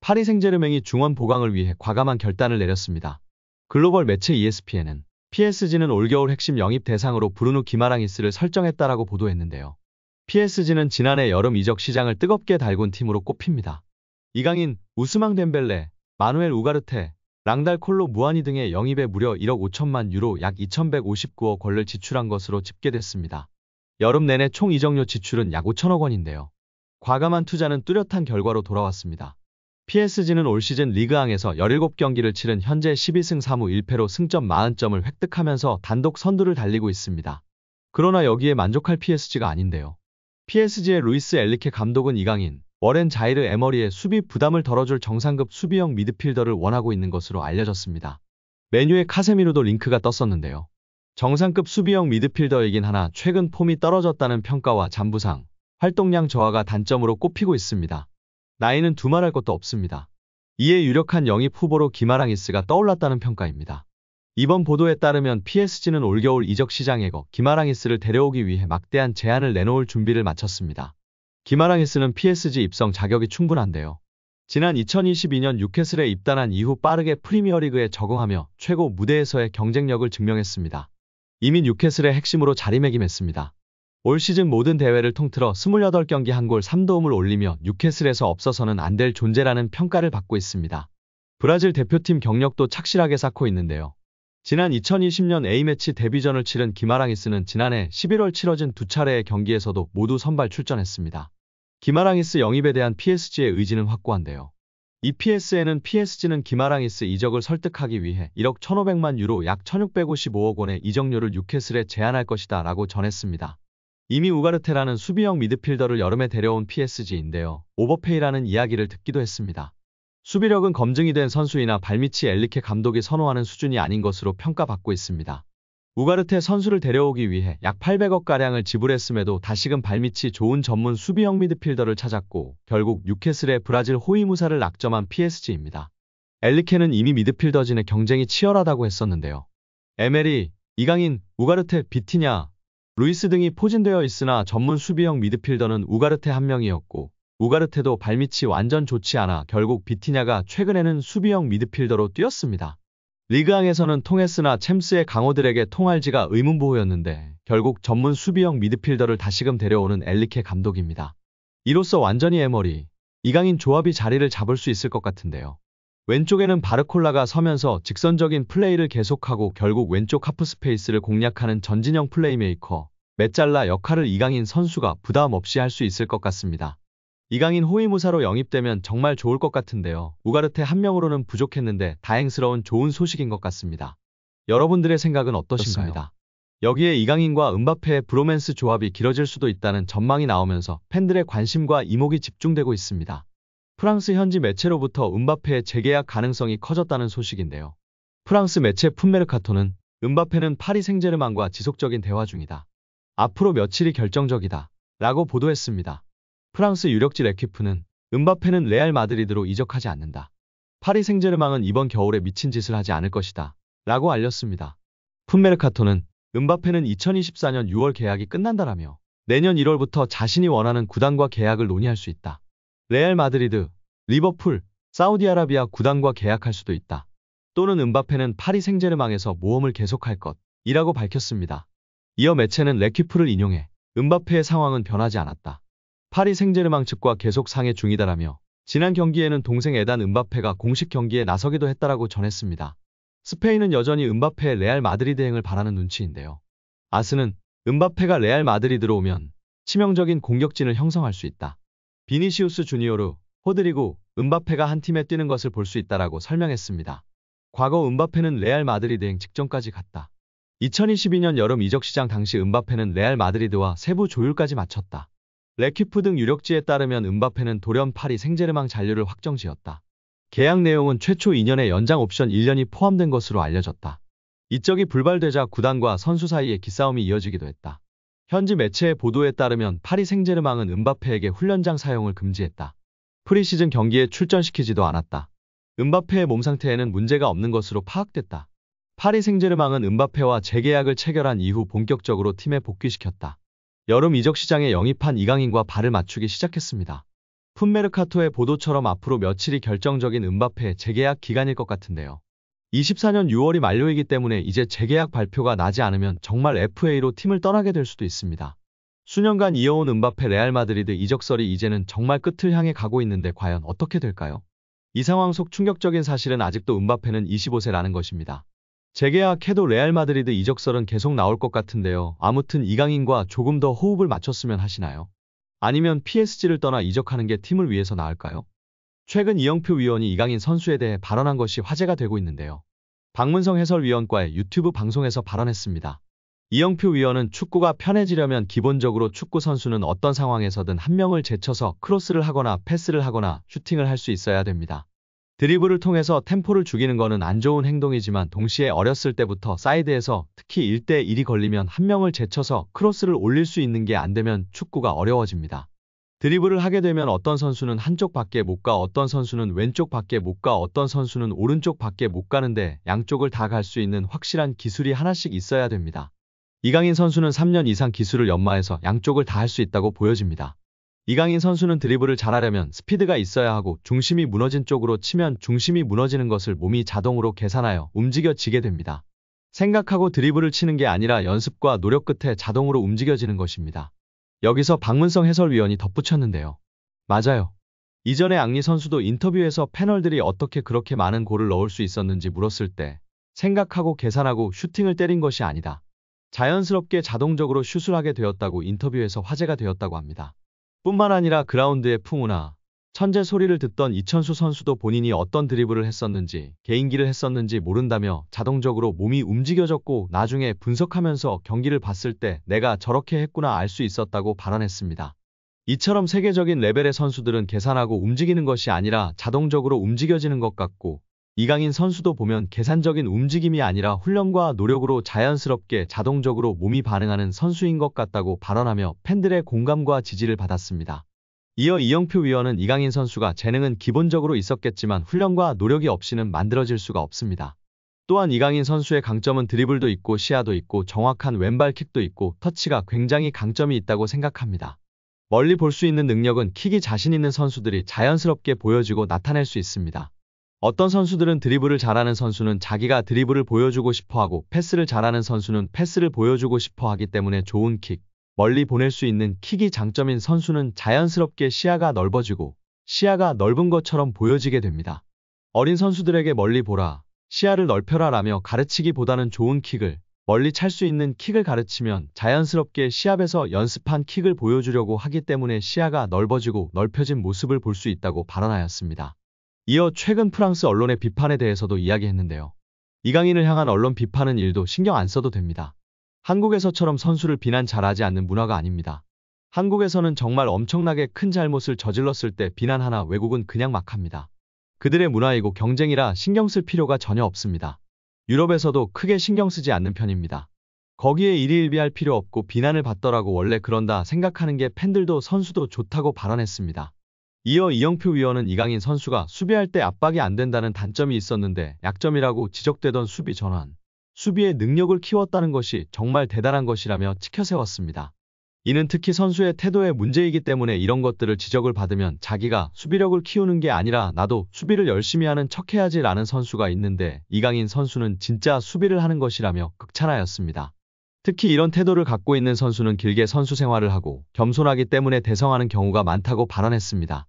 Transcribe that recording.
파리 생제르맹이 중원 보강을 위해 과감한 결단을 내렸습니다. 글로벌 매체 ESPN은 PSG는 올겨울 핵심 영입 대상으로 브루누 기마랑이스를 설정했다라고 보도했는데요. PSG는 지난해 여름 이적 시장을 뜨겁게 달군 팀으로 꼽힙니다. 이강인, 우스망 덴벨레, 마누엘 우가르테, 랑달 콜로 무아니 등의 영입에 무려 1억 5천만 유로 약 2,159억 원을 지출한 것으로 집계됐습니다. 여름 내내 총 이적료 지출은 약 5천억 원인데요. 과감한 투자는 뚜렷한 결과로 돌아왔습니다. PSG는 올 시즌 리그앙에서 17경기를 치른 현재 12승 3무 1패로 승점 40점을 획득하면서 단독 선두를 달리고 있습니다. 그러나 여기에 만족할 PSG가 아닌데요. PSG의 루이스 엘리케 감독은 이강인, 워렌 자이르 에머리의 수비 부담을 덜어줄 정상급 수비형 미드필더를 원하고 있는 것으로 알려졌습니다. 메뉴의 카세미로도 링크가 떴었는데요. 정상급 수비형 미드필더이긴 하나 최근 폼이 떨어졌다는 평가와 잔부상, 활동량 저하가 단점으로 꼽히고 있습니다. 나이는 두말할 것도 없습니다. 이에 유력한 영입 후보로 기마랑이스가 떠올랐다는 평가입니다. 이번 보도에 따르면 PSG는 올겨울 이적 시장에거 기마랑이스를 데려오기 위해 막대한 제안을 내놓을 준비를 마쳤습니다. 기마랑이스는 PSG 입성 자격이 충분한데요. 지난 2022년 뉴캐슬에 입단한 이후 빠르게 프리미어리그에 적응하며 최고 무대에서의 경쟁력을 증명했습니다. 이미 뉴캐슬의 핵심으로 자리매김했습니다. 올 시즌 모든 대회를 통틀어 28경기 한 골 3도움을 올리며 뉴캐슬에서 없어서는 안 될 존재라는 평가를 받고 있습니다. 브라질 대표팀 경력도 착실하게 쌓고 있는데요. 지난 2020년 A매치 데뷔전을 치른 기마랑이스는 지난해 11월 치러진 두 차례의 경기에서도 모두 선발 출전했습니다. 기마랑이스 영입에 대한 PSG의 의지는 확고한데요. EPS에는 PSG는 기마랑이스 이적을 설득하기 위해 1억 1,500만 유로 약 1,655억 원의 이적료를 뉴캐슬에 제안할 것이다 라고 전했습니다. 이미 우가르테라는 수비형 미드필더를 여름에 데려온 PSG인데요. 오버페이라는 이야기를 듣기도 했습니다. 수비력은 검증이 된 선수이나 발미치 엘리케 감독이 선호하는 수준이 아닌 것으로 평가받고 있습니다. 우가르테 선수를 데려오기 위해 약 800억가량을 지불했음에도 다시금 발미치 좋은 전문 수비형 미드필더를 찾았고 결국 뉴캐슬의 브라질 호위무사를 낙점한 PSG입니다. 엘리케는 이미 미드필더진의 경쟁이 치열하다고 했었는데요. 에메리, 이강인, 우가르테, 비티냐, 루이스 등이 포진되어 있으나 전문 수비형 미드필더는 우가르테 한 명이었고 우가르테도 발밑이 완전 좋지 않아 결국 비티냐가 최근에는 수비형 미드필더로 뛰었습니다. 리그앙에서는 통했으나 챔스의 강호들에게 통할지가 의문부호였는데 결국 전문 수비형 미드필더를 다시금 데려오는 엘리케 감독입니다. 이로써 완전히 에머리, 이강인 조합이 자리를 잡을 수 있을 것 같은데요. 왼쪽에는 바르콜라가 서면서 직선적인 플레이를 계속하고 결국 왼쪽 하프스페이스를 공략하는 전진형 플레이메이커, 메잘라 역할을 이강인 선수가 부담 없이 할 수 있을 것 같습니다. 이강인 호위무사로 영입되면 정말 좋을 것 같은데요. 우가르테 한 명으로는 부족했는데 다행스러운 좋은 소식인 것 같습니다. 여러분들의 생각은 어떠신가요? 여기에 이강인과 은바페의 브로맨스 조합이 길어질 수도 있다는 전망이 나오면서 팬들의 관심과 이목이 집중되고 있습니다. 프랑스 현지 매체로부터 은바페의 재계약 가능성이 커졌다는 소식인데요. 프랑스 매체 풋메르카토는 은바페는 파리 생제르맹과 지속적인 대화 중이다. 앞으로 며칠이 결정적이다. 라고 보도했습니다. 프랑스 유력지 레퀴프는 은바페는 레알 마드리드로 이적하지 않는다. 파리 생제르맹은 이번 겨울에 미친 짓을 하지 않을 것이다. 라고 알렸습니다. 풋메르카토는 은바페는 2024년 6월 계약이 끝난다라며 내년 1월부터 자신이 원하는 구단과 계약을 논의할 수 있다. 레알 마드리드, 리버풀, 사우디아라비아 구단과 계약할 수도 있다. 또는 은바페는 파리 생제르맹에서 모험을 계속할 것이라고 밝혔습니다. 이어 매체는 레퀴프를 인용해 은바페의 상황은 변하지 않았다. 파리 생제르맹 측과 계속 상의 중이다라며 지난 경기에는 동생 에단 은바페가 공식 경기에 나서기도 했다라고 전했습니다. 스페인은 여전히 은바페의 레알 마드리드행을 바라는 눈치인데요. 아스는 은바페가 레알 마드리드로 오면 치명적인 공격진을 형성할 수 있다. 비니시우스 주니어르, 호드리고, 은바페가 한 팀에 뛰는 것을 볼 수 있다라고 설명했습니다. 과거 은바페는 레알 마드리드행 직전까지 갔다. 2022년 여름 이적 시장 당시 은바페는 레알 마드리드와 세부 조율까지 마쳤다. 레퀴프 등 유력지에 따르면 은바페는 돌연 파리 생제르맹 잔류를 확정지었다. 계약 내용은 최초 2년의 연장 옵션 1년이 포함된 것으로 알려졌다. 이적이 불발되자 구단과 선수 사이에 기싸움이 이어지기도 했다. 현지 매체의 보도에 따르면 파리 생제르맹은 은바페에게 훈련장 사용을 금지했다. 프리시즌 경기에 출전시키지도 않았다. 은바페의 몸 상태에는 문제가 없는 것으로 파악됐다. 파리 생제르맹은 은바페와 재계약을 체결한 이후 본격적으로 팀에 복귀시켰다. 여름 이적 시장에 영입한 이강인과 발을 맞추기 시작했습니다. 풋메르카토의 보도처럼 앞으로 며칠이 결정적인 음바페의 재계약 기간일 것 같은데요. 24년 6월이 만료이기 때문에 이제 재계약 발표가 나지 않으면 정말 FA로 팀을 떠나게 될 수도 있습니다. 수년간 이어온 음바페 레알 마드리드 이적설이 이제는 정말 끝을 향해 가고 있는데 과연 어떻게 될까요? 이 상황 속 충격적인 사실은 아직도 음바페는 25세라는 것입니다. 재계약해도 레알 마드리드 이적설은 계속 나올 것 같은데요. 아무튼 이강인과 조금 더 호흡을 맞췄으면 하시나요? 아니면 PSG를 떠나 이적하는 게 팀을 위해서 나을까요? 최근 이영표 위원이 이강인 선수에 대해 발언한 것이 화제가 되고 있는데요. 박문성 해설위원과의 유튜브 방송에서 발언했습니다. 이영표 위원은 축구가 편해지려면 기본적으로 축구 선수는 어떤 상황에서든 한 명을 제쳐서 크로스를 하거나 패스를 하거나 슈팅을 할 수 있어야 됩니다. 드리블을 통해서 템포를 죽이는 거는 안 좋은 행동이지만 동시에 어렸을 때부터 사이드에서 특히 1대1이 걸리면 한 명을 제쳐서 크로스를 올릴 수 있는 게 안 되면 축구가 어려워집니다. 드리블을 하게 되면 어떤 선수는 한쪽 밖에 못 가, 어떤 선수는 왼쪽 밖에 못 가, 어떤 선수는 오른쪽 밖에 못 가는데 양쪽을 다 갈 수 있는 확실한 기술이 하나씩 있어야 됩니다. 이강인 선수는 3년 이상 기술을 연마해서 양쪽을 다 할 수 있다고 보여집니다. 이강인 선수는 드리블을 잘하려면 스피드가 있어야 하고 중심이 무너진 쪽으로 치면 중심이 무너지는 것을 몸이 자동으로 계산하여 움직여지게 됩니다. 생각하고 드리블을 치는 게 아니라 연습과 노력 끝에 자동으로 움직여지는 것입니다. 여기서 박문성 해설위원이 덧붙였는데요. 맞아요. 이전에 앙리 선수도 인터뷰에서 패널들이 어떻게 그렇게 많은 골을 넣을 수 있었는지 물었을 때 생각하고 계산하고 슈팅을 때린 것이 아니다. 자연스럽게 자동적으로 슛을 하게 되었다고 인터뷰에서 화제가 되었다고 합니다. 뿐만 아니라 그라운드의 풍우나 천재 소리를 듣던 이천수 선수도 본인이 어떤 드리블을 했었는지 개인기를 했었는지 모른다며 자동적으로 몸이 움직여졌고 나중에 분석하면서 경기를 봤을 때 내가 저렇게 했구나 알 수 있었다고 발언했습니다. 이처럼 세계적인 레벨의 선수들은 계산하고 움직이는 것이 아니라 자동적으로 움직여지는 것 같고 이강인 선수도 보면 계산적인 움직임이 아니라 훈련과 노력으로 자연스럽게 자동적으로 몸이 반응하는 선수인 것 같다고 발언하며 팬들의 공감과 지지를 받았습니다. 이어 이영표 위원은 이강인 선수가 재능은 기본적으로 있었겠지만 훈련과 노력이 없이는 만들어질 수가 없습니다. 또한 이강인 선수의 강점은 드리블도 있고 시야도 있고 정확한 왼발킥도 있고 터치가 굉장히 강점이 있다고 생각합니다. 멀리 볼 수 있는 능력은 킥이 자신 있는 선수들이 자연스럽게 보여지고 나타낼 수 있습니다. 어떤 선수들은 드리블을 잘하는 선수는 자기가 드리블을 보여주고 싶어하고 패스를 잘하는 선수는 패스를 보여주고 싶어하기 때문에 좋은 킥, 멀리 보낼 수 있는 킥이 장점인 선수는 자연스럽게 시야가 넓어지고 시야가 넓은 것처럼 보여지게 됩니다. 어린 선수들에게 멀리 보라, 시야를 넓혀라 라며 가르치기보다는 좋은 킥을 멀리 찰 수 있는 킥을 가르치면 자연스럽게 시합에서 연습한 킥을 보여주려고 하기 때문에 시야가 넓어지고 넓혀진 모습을 볼 수 있다고 발언하였습니다. 이어 최근 프랑스 언론의 비판에 대해서도 이야기했는데요. 이강인을 향한 언론 비판은 일도 신경 안 써도 됩니다. 한국에서처럼 선수를 비난 잘하지 않는 문화가 아닙니다. 한국에서는 정말 엄청나게 큰 잘못을 저질렀을 때 비난하나 외국은 그냥 막 합니다. 그들의 문화이고 경쟁이라 신경 쓸 필요가 전혀 없습니다. 유럽에서도 크게 신경 쓰지 않는 편입니다. 거기에 일희일비할 필요 없고 비난을 받더라고 원래 그런다 생각하는 게 팬들도 선수도 좋다고 발언했습니다. 이어 이영표 위원은 이강인 선수가 수비할 때 압박이 안 된다는 단점이 있었는데 약점이라고 지적되던 수비 전환, 수비의 능력을 키웠다는 것이 정말 대단한 것이라며 치켜세웠습니다. 이는 특히 선수의 태도의 문제이기 때문에 이런 것들을 지적을 받으면 자기가 수비력을 키우는 게 아니라 나도 수비를 열심히 하는 척해야지 라는 선수가 있는데 이강인 선수는 진짜 수비를 하는 것이라며 극찬하였습니다. 특히 이런 태도를 갖고 있는 선수는 길게 선수 생활을 하고 겸손하기 때문에 대성하는 경우가 많다고 발언했습니다.